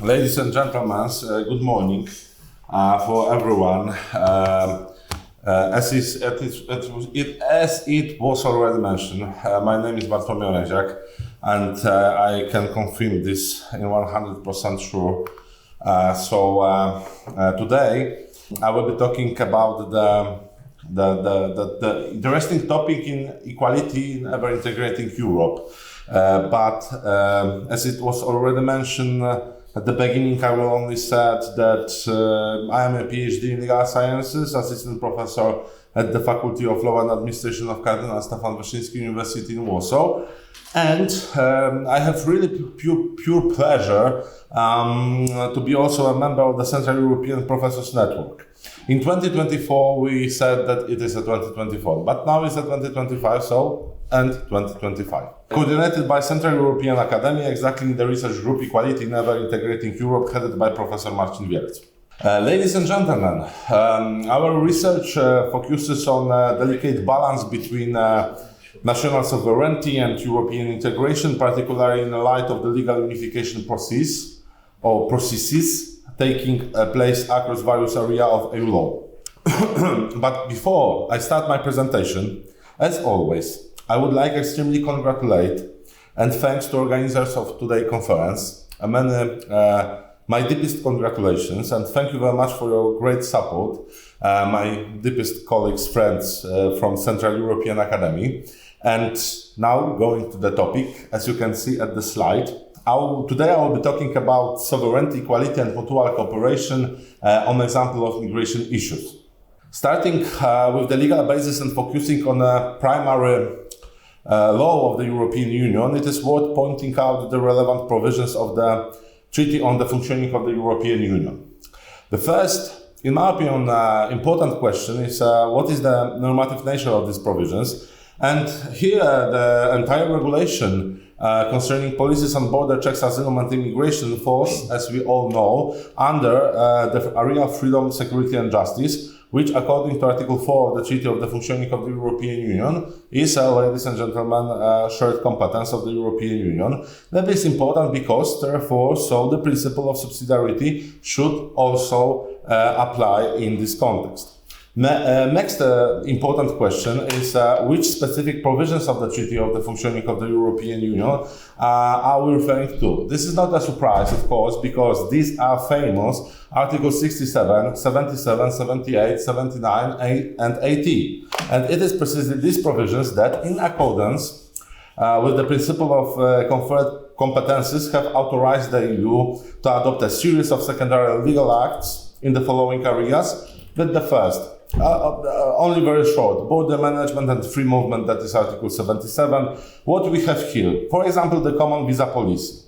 Ladies and gentlemen, good morning for everyone. As it was already mentioned, my name is Oręziak, and I can confirm this in 100% sure. Today I will be talking about the interesting topic in equality in ever-integrating Europe. But as it was already mentioned at the beginning, I will only say that I am a PhD in legal sciences, assistant professor at the Faculty of Law and Administration of Cardinal Stefan Wyszyński University in Warsaw. And I have really pure pleasure to be also a member of the Central European Professors Network. In 2024, we said that it is a 2024, but now it's a 2025, and 2025. Coordinated by Central European Academy, exactly in the research group Equality in Ever-Integrating Europe, headed by Professor Marcin Wierc. Ladies and gentlemen, our research focuses on a delicate balance between national sovereignty and European integration, particularly in the light of the legal unification processes taking place across various areas of EU law. But before I start my presentation, as always, I would like extremely congratulate and thanks to organizers of today's conference. My deepest congratulations and thank you very much for your great support. My deepest colleagues, friends from Central European Academy. And now going to the topic, as you can see at the slide. Today I will be talking about sovereignty, equality and mutual cooperation on example of migration issues. Starting with the legal basis and focusing on a primary law of the European Union, it is worth pointing out the relevant provisions of the Treaty on the Functioning of the European Union. The first, in my opinion, important question is what is the normative nature of these provisions? And here the entire regulation concerning policies on border checks, asylum and immigration falls, as we all know, under the area of freedom, security and justice, which according to Article 4 of the Treaty of the Functioning of the European Union is, ladies and gentlemen, shared competence of the European Union. That is important because, therefore, so the principle of subsidiarity should also apply in this context. Next important question is which specific provisions of the Treaty of the Functioning of the European Union are we referring to? This is not a surprise, of course, because these are famous Articles 67, 77, 78, 79, and 80. And it is precisely these provisions that, in accordance with the principle of conferred competences, have authorized the EU to adopt a series of secondary legal acts in the following areas. That the first, only very short, border management and free movement, that is Article 77. What we have here, for example, the common visa policy.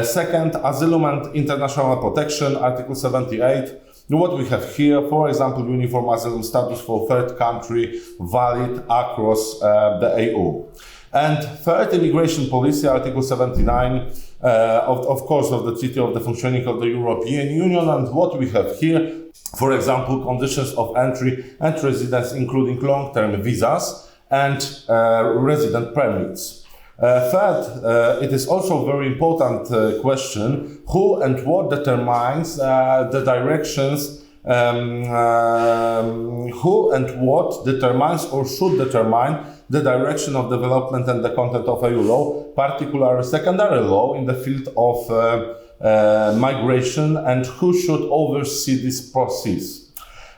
Second, asylum and international protection, Article 78. What we have here, for example, uniform asylum status for third country, valid across the EU. And third, immigration policy, Article 79, of course, of the Treaty of the Functioning of the European Union. And what we have here, for example, conditions of entry and residence, including long-term visas and resident permits. Third, it is also a very important question, who and what determines the directions, who and what determines or should determine the direction of development and the content of EU law, particularly secondary law in the field of migration, and who should oversee this process.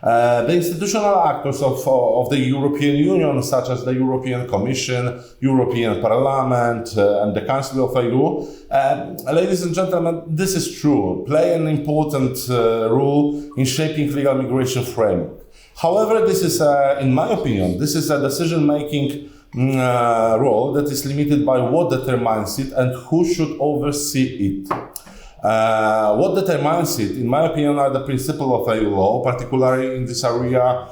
The institutional actors of the European Union, such as the European Commission, European Parliament, and the Council of EU, ladies and gentlemen, this is true, play an important role in shaping legal migration framework. However, this is, in my opinion, this is a decision-making role that is limited by what determines it and who should oversee it. What determines it, in my opinion, are the principle of EU law, particularly in this area,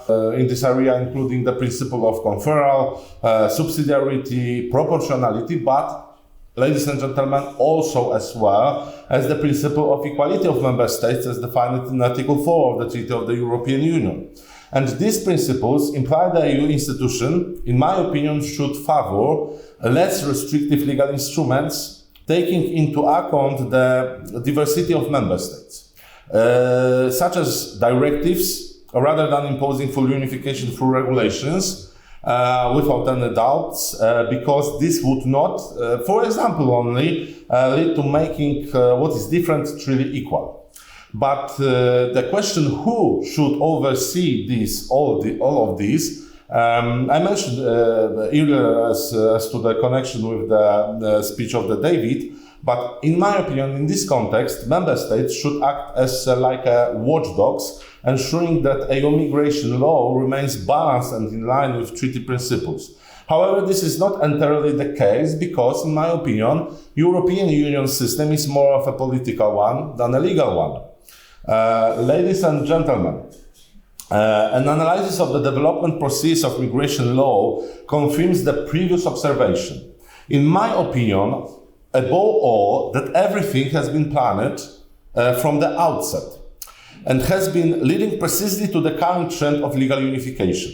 including the principle of conferral, subsidiarity, proportionality, but, ladies and gentlemen, also as well as the principle of equality of member states as defined in Article 4 of the Treaty of the European Union. And these principles imply the EU institution, in my opinion, should favor less restrictive legal instruments taking into account the diversity of member states, such as directives, rather than imposing full unification through regulations, without any doubts, because this would not, for example only, lead to making what is different truly equal. But the question who should oversee this, all of these, I mentioned earlier as to the connection with the speech of the David, but in my opinion, in this context, member states should act as like watchdogs, ensuring that EU migration law remains balanced and in line with treaty principles. However, this is not entirely the case because, in my opinion, European Union system is more of a political one than a legal one. Ladies and gentlemen, an analysis of the development process of migration law confirms the previous observation. In my opinion, above all, that everything has been planned from the outset and has been leading precisely to the current trend of legal unification.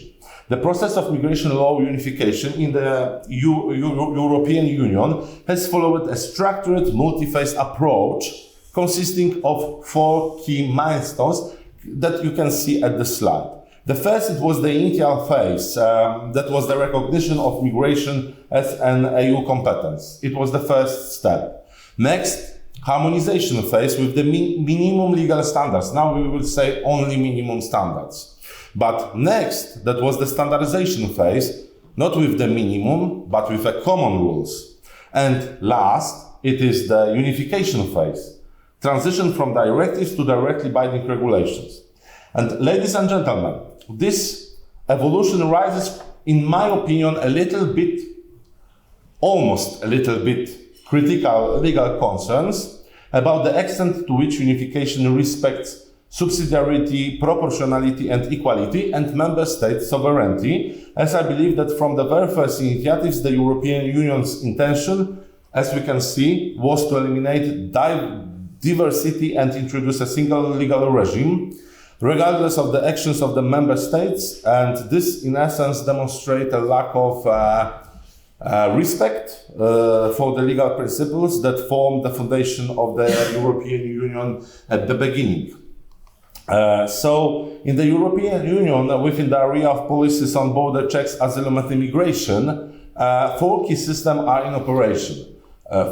The process of migration law unification in the European Union has followed a structured, multi-phase approach consisting of 4 key milestones that you can see at the slide. The first, it was the initial phase, that was the recognition of migration as an EU competence. It was the first step. Next, harmonization phase with the minimum legal standards. Now we will say only minimum standards. But next, that was the standardization phase, not with the minimum, but with the common rules. And last, it is the unification phase. Transition from directives to directly binding regulations. And ladies and gentlemen, this evolution raises, in my opinion, almost a little bit critical legal concerns about the extent to which unification respects subsidiarity, proportionality and equality and member state sovereignty, as I believe that from the very first initiatives, the European Union's intention, as we can see, was to eliminate diversity and introduce a single legal regime, regardless of the actions of the member states, and this in essence demonstrates a lack of respect for the legal principles that form the foundation of the European Union at the beginning. So in the European Union, within the area of policies on border checks, asylum and immigration, 4 key systems are in operation.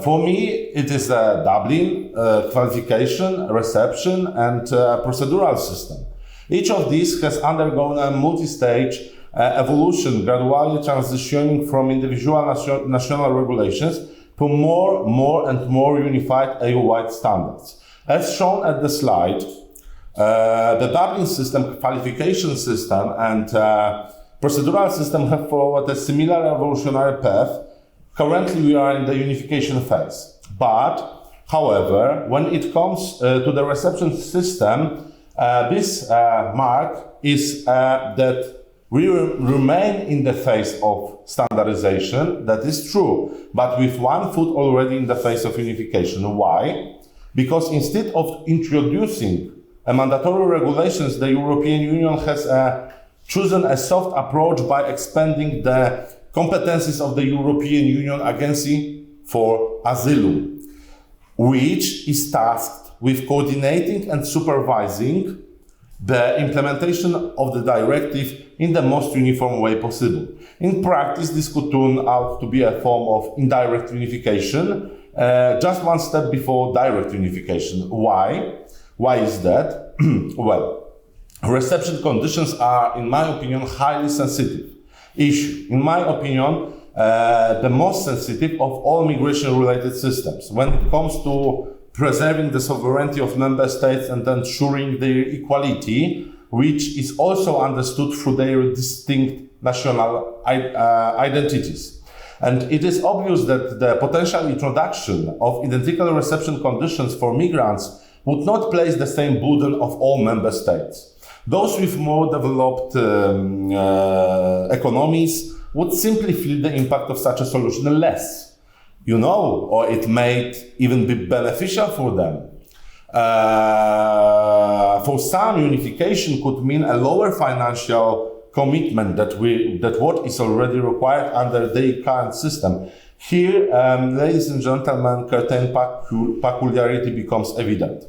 For me, it is the Dublin, qualification, reception, and procedural system. Each of these has undergone a multi-stage evolution, gradually transitioning from individual national regulations to more and more unified EU-wide standards. As shown at the slide, the Dublin system, qualification system, and procedural system have followed a similar evolutionary path. Currently, we are in the unification phase. But, however, when it comes to the reception system, this mark is that we remain in the phase of standardization. That is true, but with one foot already in the phase of unification. Why? Because instead of introducing a mandatory regulations, the European Union has chosen a soft approach by expanding the competencies of the European Union Agency for Asylum, which is tasked with coordinating and supervising the implementation of the directive in the most uniform way possible. In practice, this could turn out to be a form of indirect unification, just one step before direct unification. Why? Why is that? Well, reception conditions are, in my opinion, highly sensitive issue. In my opinion, the most sensitive of all migration-related systems when it comes to preserving the sovereignty of member states and ensuring their equality, which is also understood through their distinct national identities. And it is obvious that the potential introduction of identical reception conditions for migrants would not place the same burden of all member states. Those with more developed economies would simply feel the impact of such a solution less, or it may even be beneficial for them. For some, unification could mean a lower financial commitment that what is already required under the current system. Here, ladies and gentlemen, certain peculiarity becomes evident.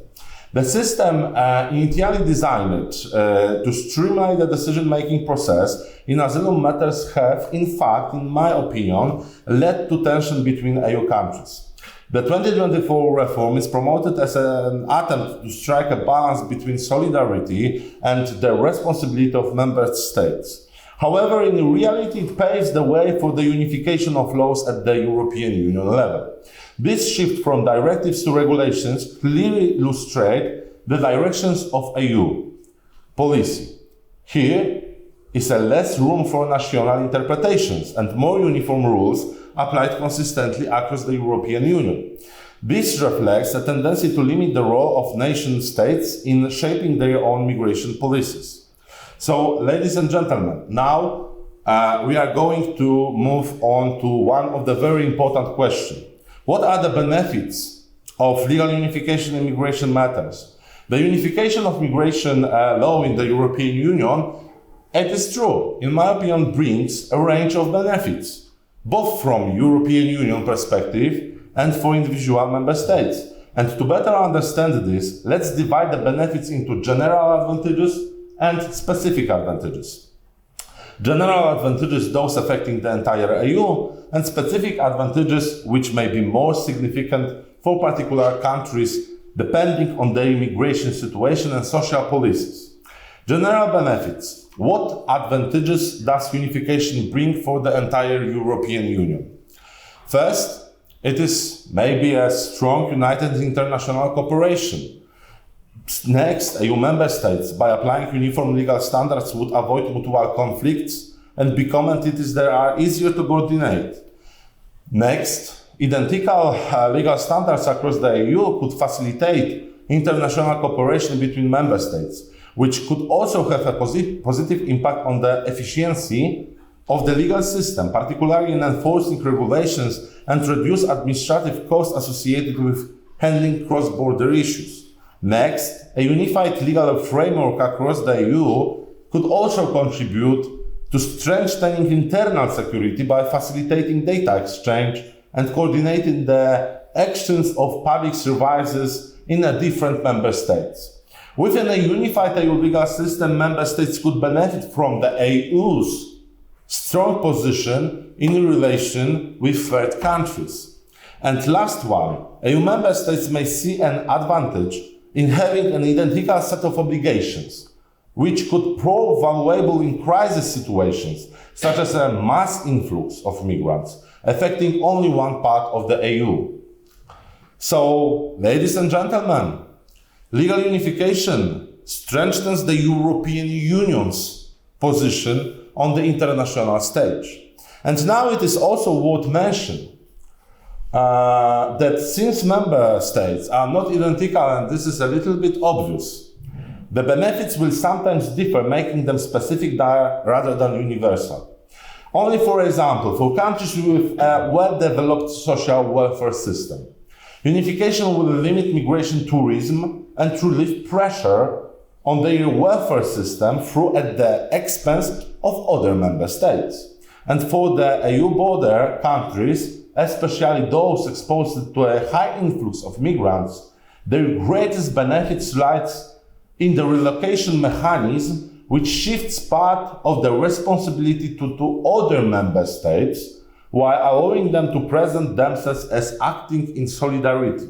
The system initially designed to streamline the decision-making process in asylum matters have, in fact, in my opinion, led to tension between EU countries. The 2024 reform is promoted as an attempt to strike a balance between solidarity and the responsibility of member states. However, in reality, it paves the way for the unification of laws at the European Union level. This shift from directives to regulations clearly illustrates the directions of EU policy. Here is a less room for national interpretations and more uniform rules applied consistently across the European Union. This reflects a tendency to limit the role of nation states in shaping their own migration policies. So, ladies and gentlemen, now we are going to move on to one of the very important questions. What are the benefits of legal unification in migration matters? The unification of migration law in the European Union, it is true, in my opinion, brings a range of benefits, both from European Union perspective and for individual member states. And to better understand this, let's divide the benefits into general advantages and specific advantages. General advantages, those affecting the entire EU, and specific advantages which may be more significant for particular countries depending on their immigration situation and social policies. General benefits. What advantages does unification bring for the entire European Union? First, it is maybe a strong united international cooperation. Next, EU member states, by applying uniform legal standards, would avoid mutual conflicts and become entities that are easier to coordinate. Next, identical legal standards across the EU could facilitate international cooperation between member states, which could also have a positive impact on the efficiency of the legal system, particularly in enforcing regulations and reduce administrative costs associated with handling cross-border issues. Next, a unified legal framework across the EU could also contribute to strengthening internal security by facilitating data exchange and coordinating the actions of public services in the different member states. Within a unified EU legal system, member states could benefit from the EU's strong position in relation with third countries. And last one, EU member states may see an advantage in having an identical set of obligations, which could prove valuable in crisis situations, such as a mass influx of migrants, affecting only one part of the EU. So, ladies and gentlemen, legal unification strengthens the European Union's position on the international stage. And now it is also worth mentioning that since member states are not identical, and this is a little bit obvious, the benefits will sometimes differ, making them specific rather than universal. Only for example, for countries with a well-developed social welfare system, unification will limit migration tourism and relieve pressure on their welfare system through at the expense of other member states. And for the EU border countries, especially those exposed to a high influx of migrants, their greatest benefits lies in the relocation mechanism, which shifts part of the responsibility to other member states, while allowing them to present themselves as acting in solidarity.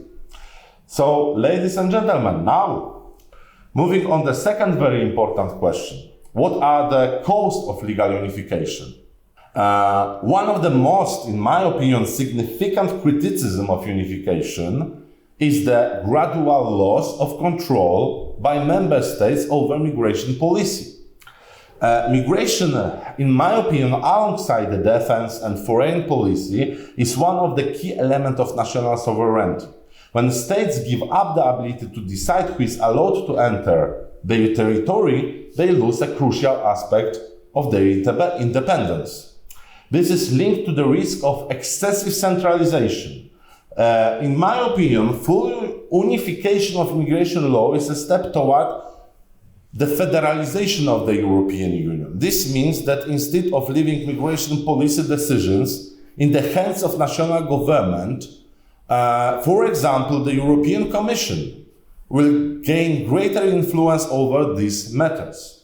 So, ladies and gentlemen, now, moving on the second very important question. What are the costs of legal unification? One of the most, in my opinion, significant criticism of unification is the gradual loss of control by member states over migration policy. Migration, in my opinion, alongside the defense and foreign policy, is one of the key elements of national sovereignty. When states give up the ability to decide who is allowed to enter their territory, they lose a crucial aspect of their independence. This is linked to the risk of excessive centralization. In my opinion, full unification of immigration law is a step toward the federalization of the European Union. This means that instead of leaving migration policy decisions in the hands of national government, for example, the European Commission will gain greater influence over these matters.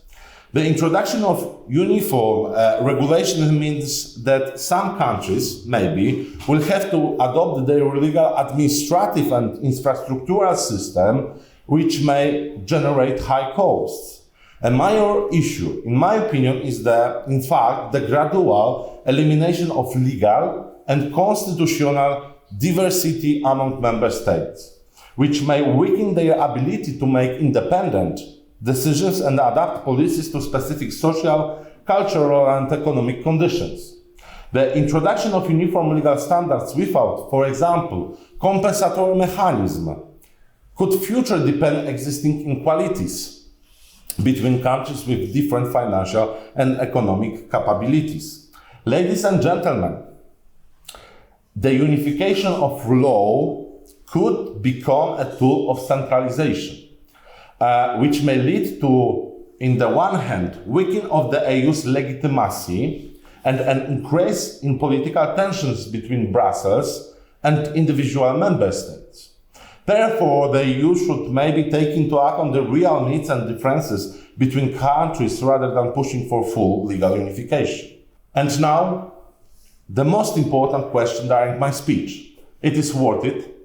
The introduction of uniform regulation means that some countries, maybe, will have to adopt their legal, administrative and infrastructural system, which may generate high costs. A major issue, in my opinion, is in fact, the gradual elimination of legal and constitutional diversity among member states, which may weaken their ability to make independent decisions and adapt policies to specific social, cultural, and economic conditions. The introduction of uniform legal standards without, for example, compensatory mechanism could future depend existing inequalities between countries with different financial and economic capabilities. Ladies and gentlemen, the unification of law could become a tool of centralization, which may lead to, in the one hand, weakening of the EU's legitimacy and an increase in political tensions between Brussels and individual member states. Therefore, the EU should maybe take into account the real needs and differences between countries rather than pushing for full legal unification. And now, the most important question during my speech. It is worth it.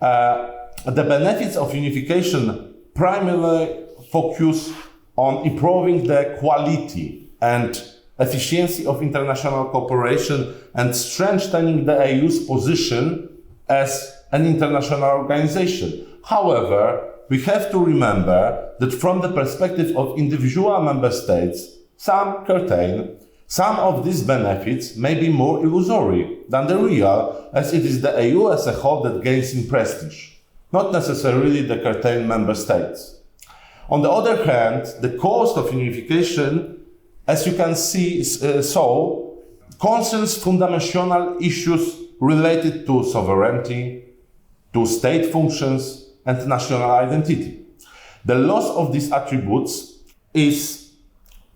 The benefits of unification primarily focus on improving the quality and efficiency of international cooperation and strengthening the EU's position as an international organization. However, we have to remember that from the perspective of individual member states, some of these benefits may be more illusory than the real, as it is the EU as a whole that gains in prestige, not necessarily the curtailed member states. On the other hand, the cost of unification, as you can see, concerns fundamental issues related to sovereignty, to state functions, and national identity. The loss of these attributes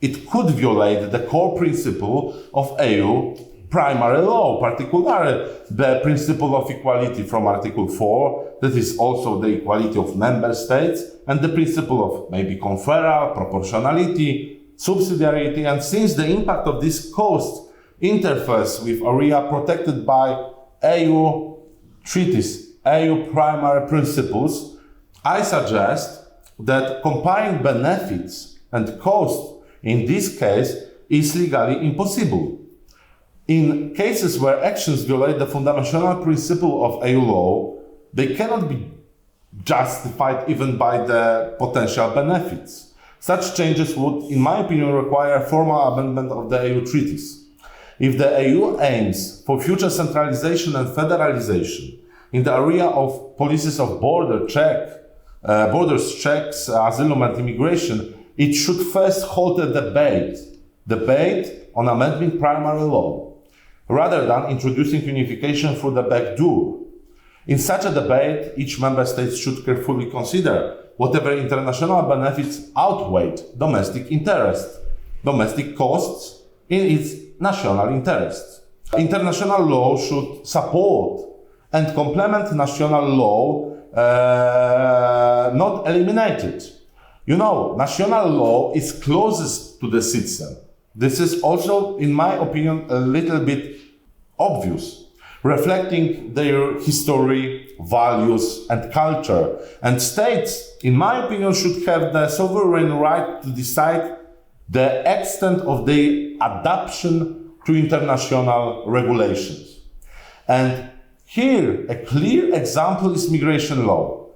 it could violate the core principle of EU primary law, particularly the principle of equality from Article 4, that is also the equality of member states, and the principle of maybe conferral, proportionality, subsidiarity, and since the impact of this cost interferes with area protected by EU treaties, EU primary principles, I suggest that comparing benefits and costs in this case is legally impossible. In cases where actions violate the fundamental principle of EU law, they cannot be justified even by the potential benefits. Such changes would, in my opinion, require a formal amendment of the EU treaties. If the EU aims for future centralization and federalization in the area of policies of borders checks, asylum and immigration, it should first hold a debate on amending primary law, rather than introducing unification through the back door. In such a debate, each member state should carefully consider whatever international benefits outweigh domestic costs in its national interests. International law should support and complement national law, not eliminate it. You know, national law is closest to the citizen. This is also, in my opinion, a little bit obvious, reflecting their history, values, and culture. And states, in my opinion, should have the sovereign right to decide the extent of their adaptation to international regulations. And here, a clear example is migration law.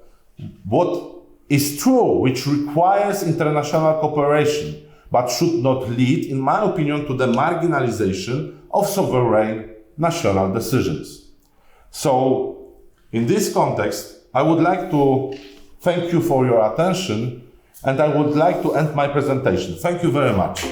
What is true, which requires international cooperation, but should not lead, in my opinion, to the marginalization of sovereign national decisions. So, in this context, I would like to thank you for your attention, and I would like to end my presentation. Thank you very much.